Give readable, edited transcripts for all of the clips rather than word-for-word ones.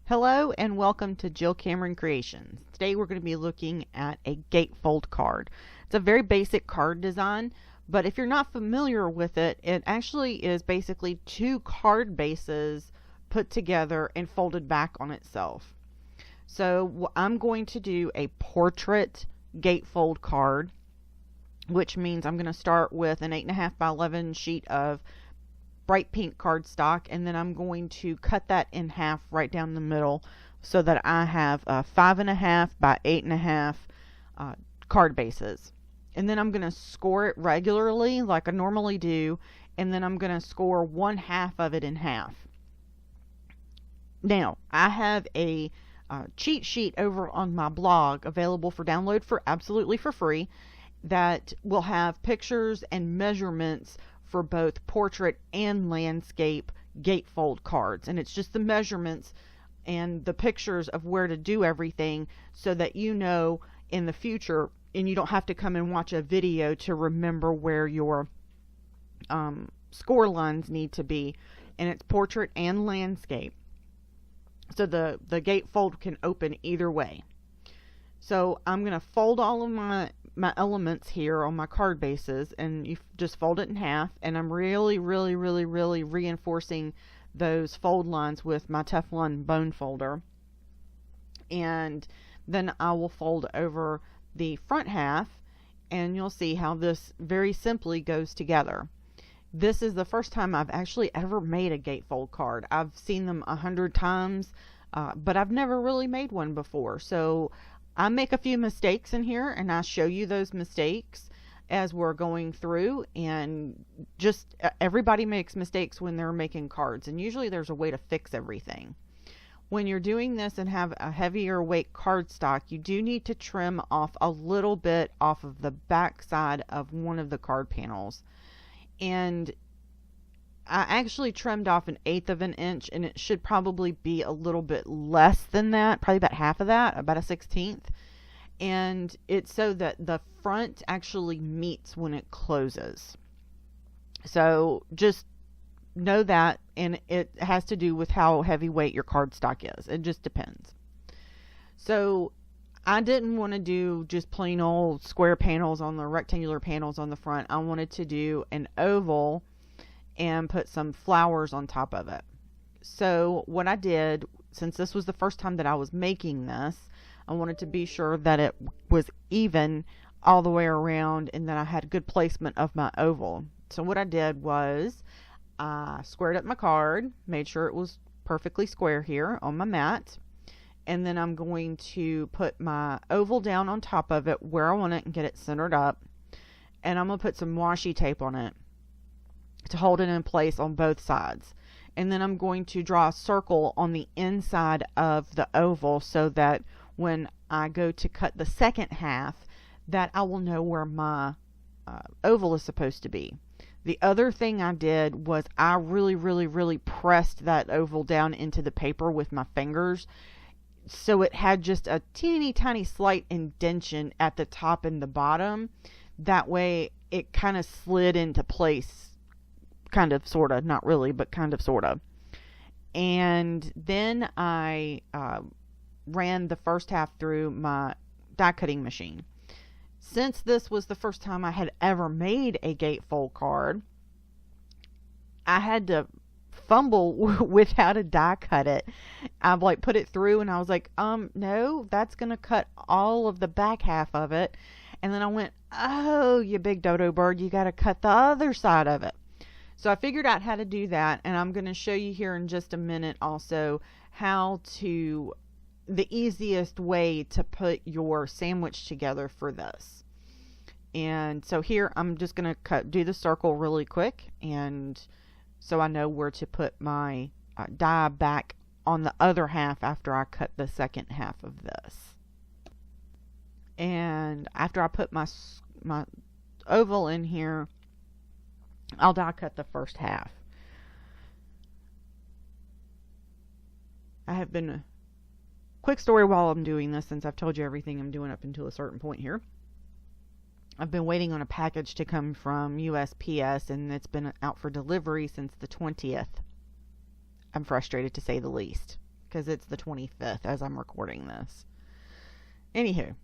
Hello and welcome to Jill Cameron Creations. Today we're going to be looking at a gatefold card. It's a very basic card design, but if you're not familiar with it, it actually is basically two card bases put together and folded back on itself. So I'm going to do a portrait gatefold card, which means I'm going to start with an 8.5 by 11 sheet of bright pink cardstock, and then I'm going to cut that in half right down the middle so that I have 5.5 by 8.5 card bases. And then I'm going to score it regularly like I normally do, and then I'm going to score 1/2 of it in half. Now, I have a cheat sheet over on my blog available for download for absolutely for free that will have pictures and measurements for both portrait and landscape gatefold cards, and it's just the measurements and the pictures of where to do everything so that you know in the future, and you don't have to come and watch a video to remember where your score lines need to be. And it's portrait and landscape, so the gatefold can open either way. So I'm going to fold all of my elements here on my card bases, and you just fold it in half, and I'm really reinforcing those fold lines with my Teflon bone folder. And then I will fold over the front half, and you'll see how this very simply goes together. This is the first time I've actually ever made a gatefold card. I've seen them 100 times, but I've never really made one before. So I make a few mistakes in here, and I show you those mistakes as we're going through. And just everybody makes mistakes when they're making cards, and usually there's a way to fix everything. When you're doing this and have a heavier weight cardstock, you do need to trim off a little bit off of the back side of one of the card panels. And I actually trimmed off 1/8 of an inch, and it should probably be a little bit less than that, probably about half of that, about a 1/16. And it's so that the front actually meets when it closes. So just know that, and it has to do with how heavyweight your cardstock is. It just depends. So I didn't want to do just plain old square panels on the rectangular panels on the front. I wanted to do an oval and put some flowers on top of it. So what I did, since this was the first time that I was making this, I wanted to be sure that it was even all the way around and that I had good placement of my oval. So what I did was I squared up my card, made sure it was perfectly square here on my mat, and then I'm going to put my oval down on top of it where I want it and get it centered up, and I'm going to put some washi tape on it to hold it in place on both sides. And then I'm going to draw a circle on the inside of the oval so that when I go to cut the second half, that I will know where my oval is supposed to be. The other thing I did was I really pressed that oval down into the paper with my fingers, so it had just a teeny tiny slight indentation at the top and the bottom. That way it kind of slid into place, kind of, sort of, not really, but kind of, sort of. And then I ran the first half through my die cutting machine. Since this was the first time I had ever made a gatefold card, I had to fumble with how to die cut it. I put it through, and I was like, no, that's gonna cut all of the back half of it. And then I went, oh, you big dodo bird, you gotta cut the other side of it. So I figured out how to do that, and I'm going to show you here in just a minute also the easiest way to put your sandwich together for this. And so here I'm just going to do the circle really quick, and so I know where to put my die back on the other half after I cut the second half of this. And after I put my oval in here, I'll die cut the first half. I have been, quick story while I'm doing this, since I've told you everything I'm doing up until a certain point here. I've been waiting on a package to come from USPS, and it's been out for delivery since the 20th. I'm frustrated, to say the least. because it's the 25th as I'm recording this. Anywho,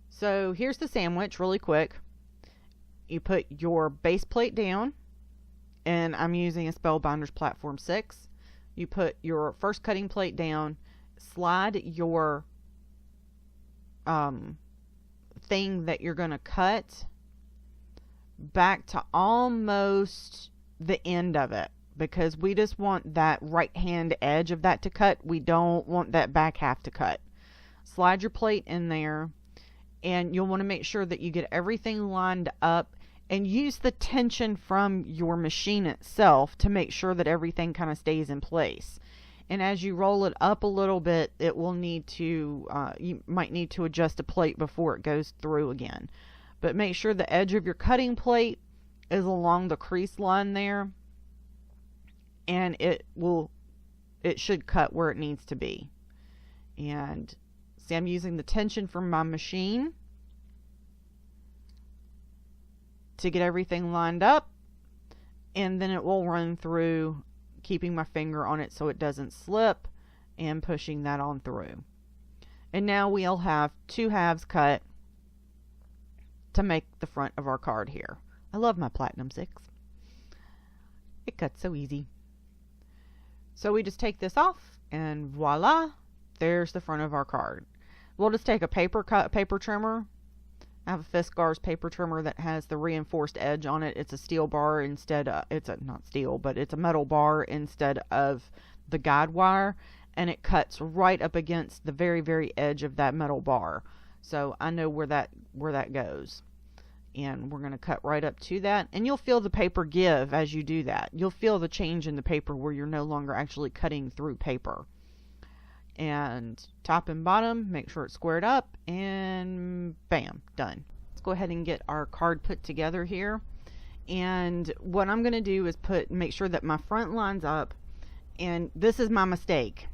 so here's the sandwich really quick. You put your base plate down, and I'm using a Spellbinders Platform 6. You put your first cutting plate down, slide your thing that you're going to cut back to almost the end of it, because we just want that right hand edge of that to cut. We don't want that back half to cut. Slide your plate in there, and you'll want to make sure that you get everything lined up, and use the tension from your machine itself to make sure that everything kind of stays in place. And as you roll it up a little bit, it will need to, you might need to adjust the plate before it goes through again. But make sure the edge of your cutting plate is along the crease line there, and it should cut where it needs to be. And see, I'm using the tension from my machine to get everything lined up, and then it will run through, keeping my finger on it so it doesn't slip, and pushing that on through. And now we'll have 2 halves cut to make the front of our card here. I love my Platinum 6. It cuts so easy. So we just take this off, and voila, there's the front of our card. We'll just take a paper trimmer. I have a Fiskars paper trimmer that has the reinforced edge on it. It's a steel bar instead of, not steel, but it's a metal bar instead of the guide wire, and it cuts right up against the very, very edge of that metal bar. So I know where that goes. And we're going to cut right up to that, and you'll feel the paper give as you do that. You'll feel the change in the paper where you're no longer actually cutting through paper. And top and bottom, make sure it's squared up, and bam, done. Let's go ahead and get our card put together here. And what I'm going to do is make sure that my front lines up, and this is my mistake.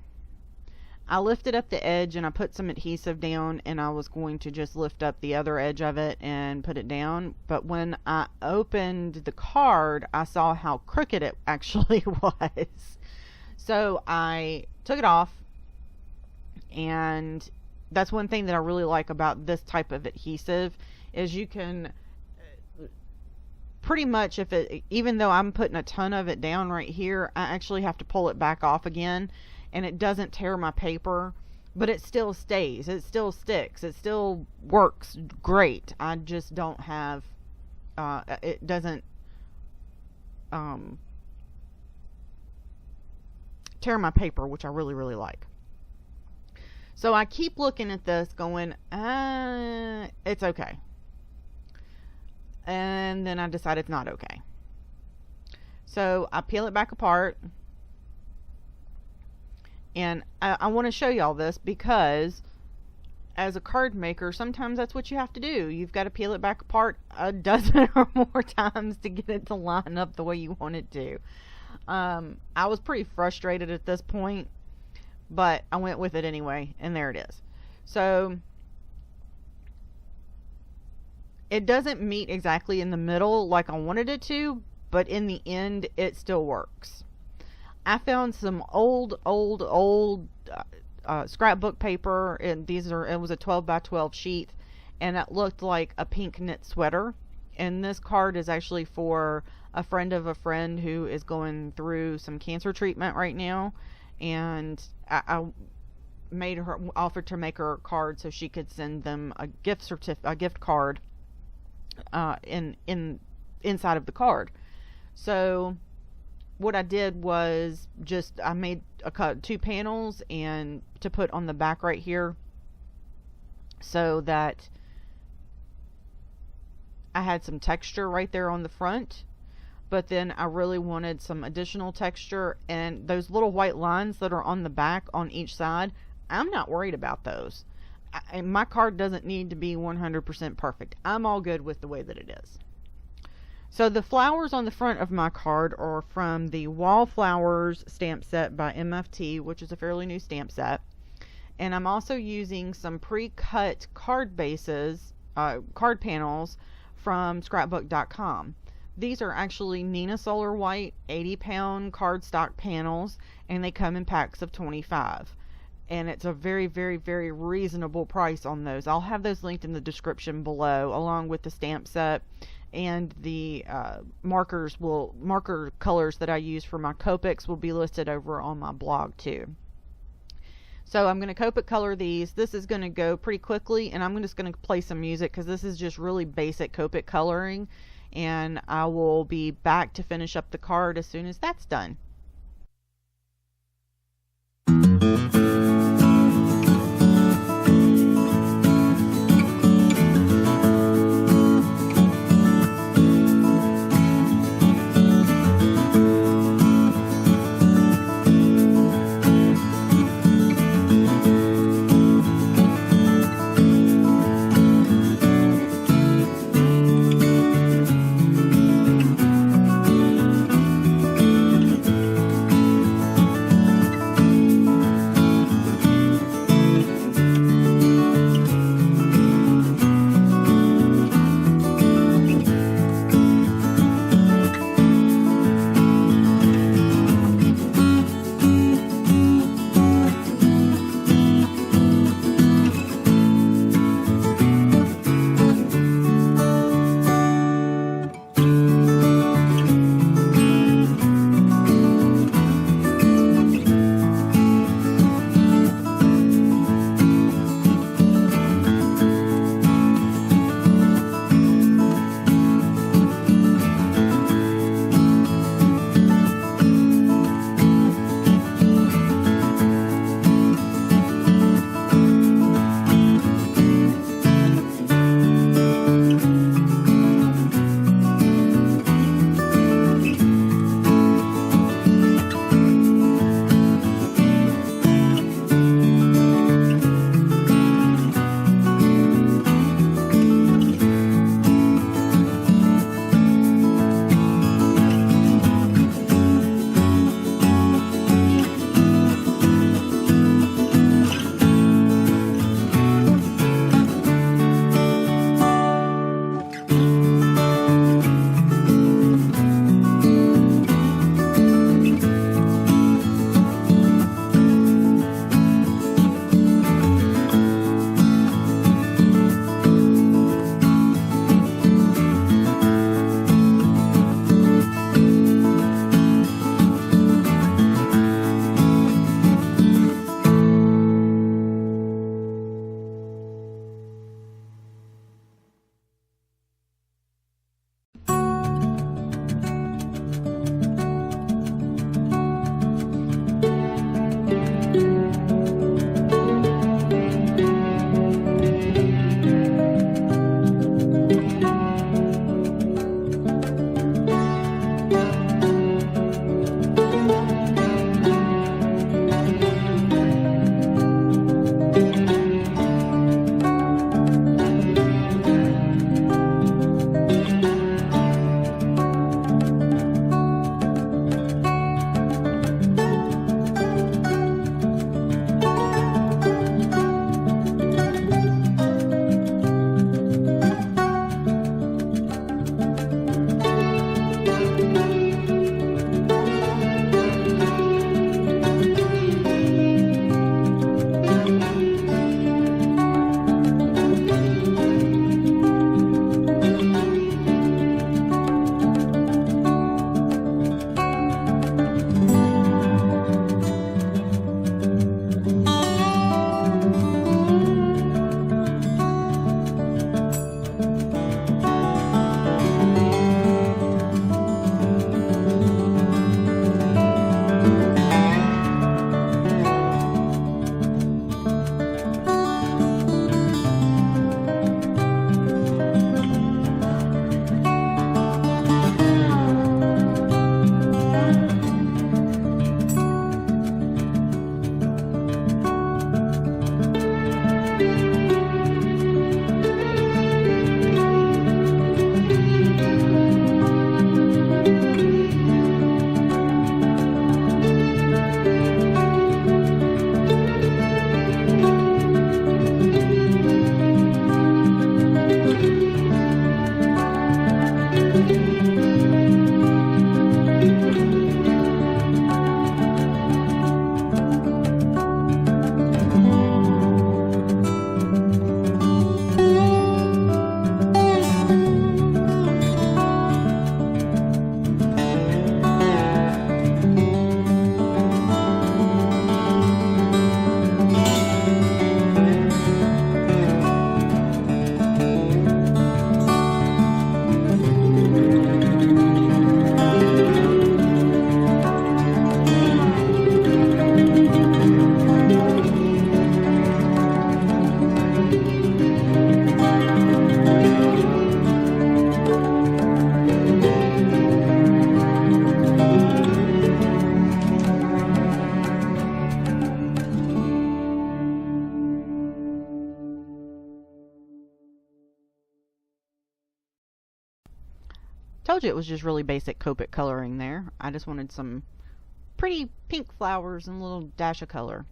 I lifted up the edge and I put some adhesive down, and I was going to just lift up the other edge of it and put it down. But when I opened the card, I saw how crooked it actually was. So I took it off. And that's one thing that I really like about this type of adhesive, is you can pretty much, even though I'm putting a ton of it down right here, I actually have to pull it back off again, and it doesn't tear my paper, but it still stays, it still sticks, it still works great. I just don't have, it doesn't tear my paper, which I really, really like. So I keep looking at this going, it's okay. And then I decide it's not okay. So I peel it back apart. And I want to show y'all this because as a card maker, sometimes that's what you have to do. You've got to peel it back apart a dozen or more times to get it to line up the way you want it to. I was pretty frustrated at this point, but I went with it anyway, and there it is. So it doesn't meet exactly in the middle like I wanted it to, but in the end it still works. I found some old scrapbook paper, and it was a 12 by 12 sheet, and it looked like a pink knit sweater. And this card is actually for a friend of a friend who is going through some cancer treatment right now, and I offered to make her a card so she could send them a gift card inside of the card. So what I did was I made 2 panels and to put on the back right here, so that I had some texture right there on the front. But then I really wanted some additional texture, and those little white lines that are on the back on each side, I'm not worried about those. My card doesn't need to be 100% perfect. I'm all good with the way that it is. So the flowers on the front of my card are from the Wallflowers stamp set by MFT, which is a fairly new stamp set. And I'm also using some pre-cut card bases, card panels from scrapbook.com. These are actually Nina Solar White 80-pound cardstock panels, and they come in packs of 25. And it's a very, very, very reasonable price on those. I'll have those linked in the description below, along with the stamp set, and the marker colors that I use for my Copics will be listed over on my blog too. So I'm going to Copic color these. This is going to go pretty quickly, and I'm just going to play some music because this is just really basic Copic coloring, and I will be back to finish up the card as soon as that's done. Told you it was just really basic Copic coloring there. I just wanted some pretty pink flowers and a little dash of color.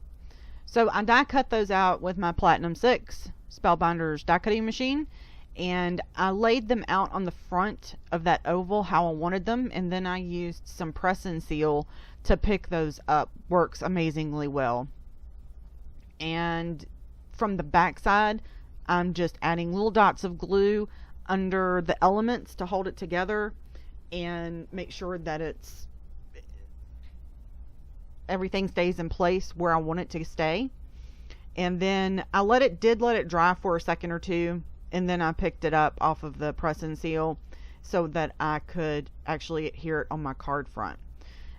So I die cut those out with my Platinum 6 Spellbinders die cutting machine, and I laid them out on the front of that oval how I wanted them, and then I used some press and seal to pick those up. Works amazingly well. And from the back side, I'm just adding little dots of glue under the elements to hold it together and make sure that everything stays in place where I want it to stay. And then I let it dry for a second or two, and then I picked it up off of the press and seal so that I could actually adhere it on my card front.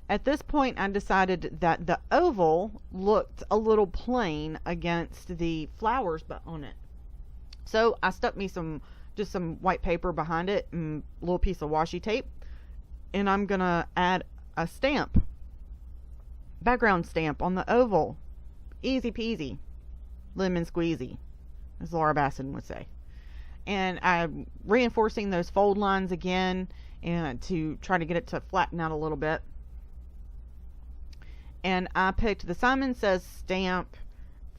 At this point, I decided that the oval looked a little plain against the flowers on it. So I stuck me just some white paper behind it and a little piece of washi tape, and I'm gonna add a stamp, background stamp on the oval. Easy peasy, lemon squeezy, as Laura Basson would say. And I'm reinforcing those fold lines again and to try to get it to flatten out a little bit. And I picked the Simon Says Stamp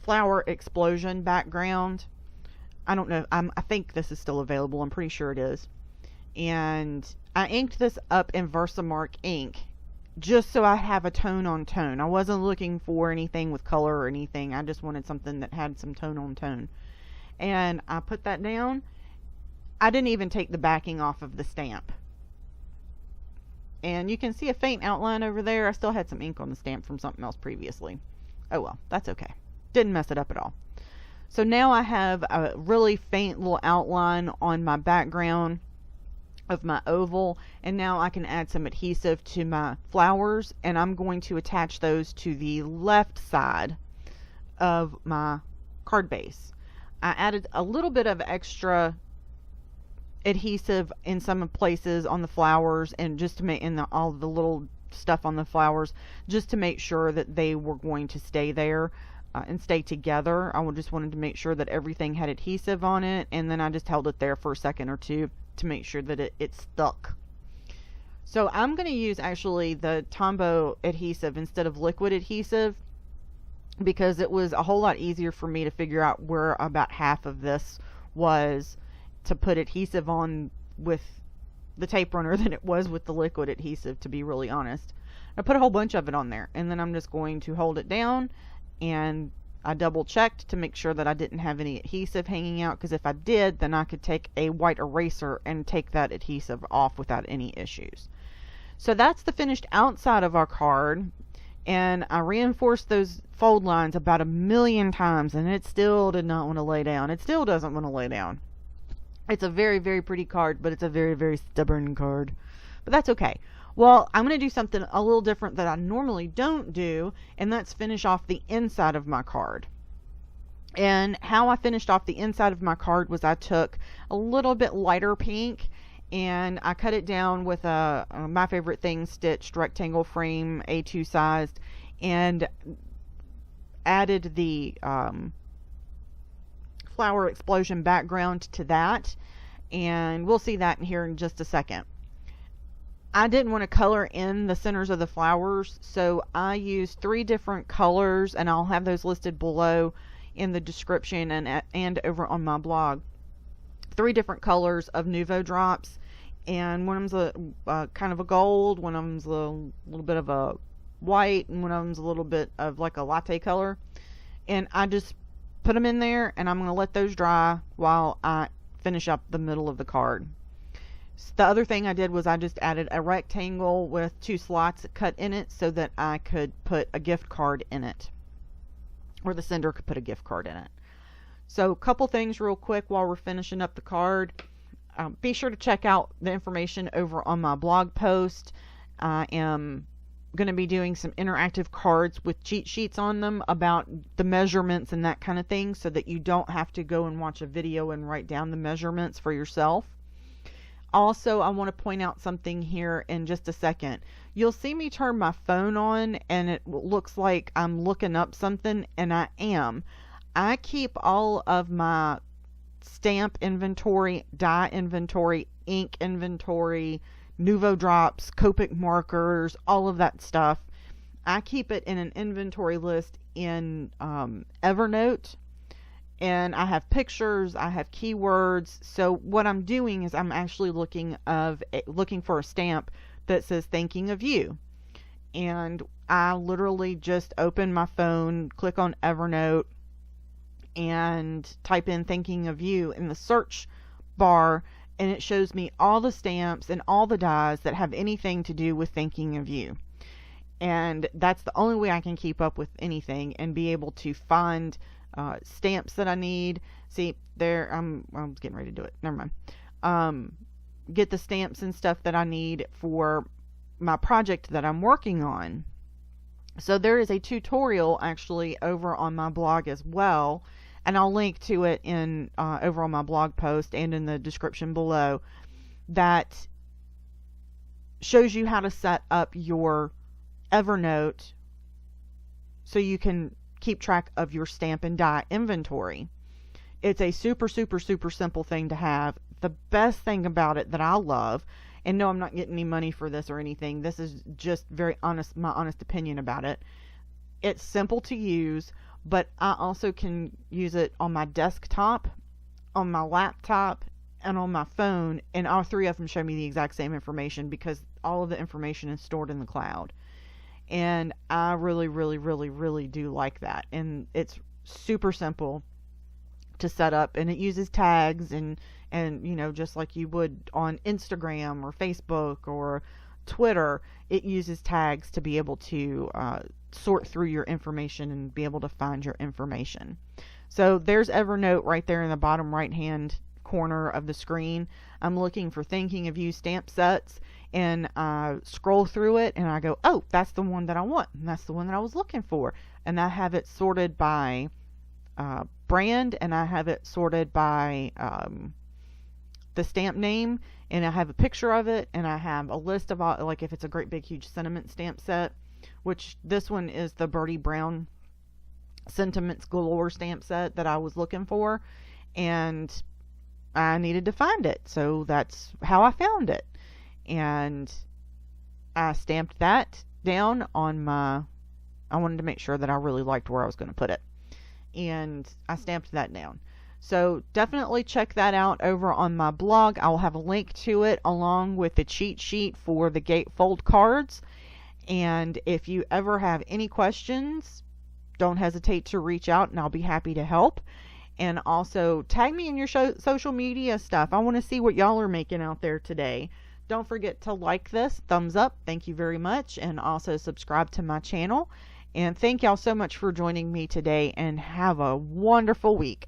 Flower Explosion background. I don't know, I think this is still available. I'm pretty sure it is. And I inked this up in Versamark ink just so I have a tone on tone. I wasn't looking for anything with color or anything. I just wanted something that had some tone on tone. And I put that down. I didn't even take the backing off of the stamp. And you can see a faint outline over there. I still had some ink on the stamp from something else previously. Oh well, that's okay. Didn't mess it up at all. So now I have a really faint little outline on my background of my oval, and now I can add some adhesive to my flowers, and I'm going to attach those to the left side of my card base. I added a little bit of extra adhesive in some places on the flowers, and just to make all the little stuff on the flowers, just to make sure that they were going to stay there and stay together. I just wanted to make sure that everything had adhesive on it, and then I just held it there for a second or two to make sure that it stuck. So I'm going to use actually the Tombow adhesive instead of liquid adhesive, because it was a whole lot easier for me to figure out where about half of this was to put adhesive on with the tape runner than it was with the liquid adhesive, to be really honest. I put a whole bunch of it on there, and then I'm just going to hold it down, and I double checked to make sure that I didn't have any adhesive hanging out, because if I did, then I could take a white eraser and take that adhesive off without any issues. So that's the finished outside of our card, and I reinforced those fold lines about 1,000,000 times, and it still did not want to lay down. It still doesn't want to lay down. It's a very, very pretty card, but it's a very, very stubborn card. But that's okay. Well, I'm going to do something a little different that I normally don't do, and that's finish off the inside of my card. And how I finished off the inside of my card was I took a little bit lighter pink, and I cut it down with a My Favorite Things stitched rectangle frame, A2 sized, and added the flower explosion background to that, and we'll see that in here in just a second. I didn't want to color in the centers of the flowers, so I used 3 different colors, and I'll have those listed below in the description and over on my blog. 3 different colors of Nuvo drops, and one of them's a kind of a gold, one of them's a little bit of a white, and one of them's a little bit of like a latte color. And I just put them in there, and I'm going to let those dry while I finish up the middle of the card. The other thing I did was I just added a rectangle with 2 slots cut in it so that I could put a gift card in it, or the sender could put a gift card in it. So a couple things real quick while we're finishing up the card. Be sure to check out the information over on my blog post. I am going to be doing some interactive cards with cheat sheets on them about the measurements and that kind of thing, so that you don't have to go and watch a video and write down the measurements for yourself. Also, I want to point out something here in just a second. You'll see me turn my phone on, and it looks like I'm looking up something, and I am. I keep all of my stamp inventory, die inventory, ink inventory, Nuvo drops, Copic markers, all of that stuff. I keep it in an inventory list in Evernote, and I have pictures, I have keywords. So what I'm doing is I'm actually looking for a stamp that says thinking of you. And I literally just open my phone, click on Evernote, and type in thinking of you in the search bar, and it shows me all the stamps and all the dies that have anything to do with thinking of you. And that's the only way I can keep up with anything and be able to find stamps that I need. See, there, I was getting ready to do it. Never mind. Get the stamps and stuff that I need for my project that I'm working on. So there is a tutorial actually over on my blog as well, and I'll link to it in over on my blog post and in the description below, that shows you how to set up your Evernote so you can keep track of your stamp and die inventory. It's a super simple thing to have. The best thing about it that I love, and no, I'm not getting any money for this or anything, this is just my honest opinion about it. It's simple to use, but I also can use it on my desktop, on my laptop, and on my phone, and all three of them show me the exact same information because all of the information is stored in the cloud. And I really do like that. And it's super simple to set up, and it uses tags and you know, just like you would on Instagram or Facebook or Twitter, it uses tags to be able to sort through your information and be able to find your information. So there's Evernote right there in the bottom right hand corner of the screen. I'm looking for thinking of you stamp sets, and I scroll through it and I go, oh, that's the one that I want, and that's the one that I was looking for. And I have it sorted by brand, and I have it sorted by the stamp name, and I have a picture of it, and I have a list of all, like if it's a great big huge sentiment stamp set, which this one is the Bertie Brown Sentiments Galore stamp set that I was looking for, and I needed to find it, so that's how I found it. And I stamped that down on I wanted to make sure that I really liked where I was going to put it, and I stamped that down. So definitely check that out over on my blog. I will have a link to it along with the cheat sheet for the gatefold cards. And if you ever have any questions, don't hesitate to reach out, and I'll be happy to help. And also tag me in your social media stuff. I want to see what y'all are making out there today. Don't forget to like this, thumbs up, thank you very much, and also subscribe to my channel. And thank y'all so much for joining me today, and have a wonderful week.